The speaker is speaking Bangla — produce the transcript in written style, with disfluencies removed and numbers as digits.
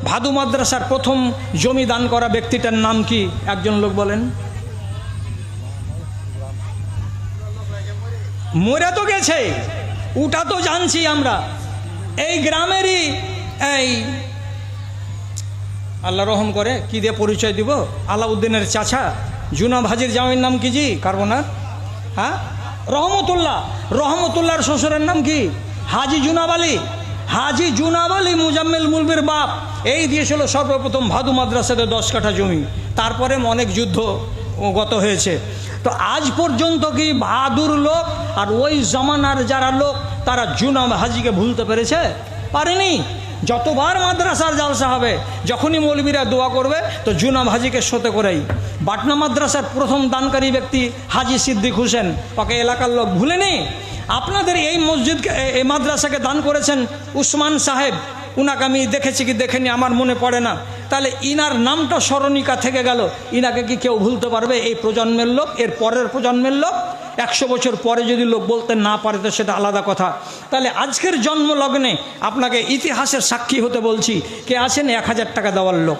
ভাদু মাদ্রাসার প্রথম জমি দান করা ব্যক্তিটার নাম কি? একজন লোক বলেন। মরে তো গেছে, ওটা তো জানছি আমরা। এই গ্রামেরই এই আল্লাহ রহম করে, কি দিয়ে পরিচয় দিব, আলাউদ্দিনের চাচা জুনাব হাজির জামাইয়ের নাম কি জি কার্বনার? হ্যাঁ, রহমতুল্লাহর শ্বশুরের নাম কি? হাজি জুনাব আলী। হাজি জুনাব আলী মুজাম্মেল মুলবির বাপ এই দিয়েছিল সর্বপ্রথম ভাদু মাদ্রাসাতে 10 কাঠা জমি। তারপরে অনেক যুদ্ধ গত হয়েছে। তো আজ পর্যন্ত কি ভাদুর লোক আর ওই জমানার যারা লোক তারা জুনাব হাজিকে ভুলতে পেরেছে? পারেনি। যতবার মাদ্রাসার জালসা হবে, যখনই মৌলবীরা দোয়া করবে তো জুনাব হাজিকে সাথে করেই। বাটনা মাদ্রাসার প্রথম দানকারী ব্যক্তি হাজি সিদ্দিক হোসেন, ওকে এলাকার লোক ভুলেনি। আপনাদের এই মসজিদকে, এই মাদ্রাসাকে দান করেছেন উসমান সাহেব, উনাকে আমি দেখেছি কি দেখেনি আমার মনে পড়ে না। তাহলে ইনার নামটা স্মরণিকা থেকে গেল, ইনাকে কি কেউ ভুলতে পারবে? এই প্রজন্মের লোক, এর পরের প্রজন্মের লোক। 100 বছর পরে যদি লোক বলতে না পারে তো সেটা আলাদা কথা। তাহলে আজকের জন্মলগ্নে আপনাকে ইতিহাসের সাক্ষী হতে বলছি, কে আছেন 1000 টাকা দেওয়ার লোক?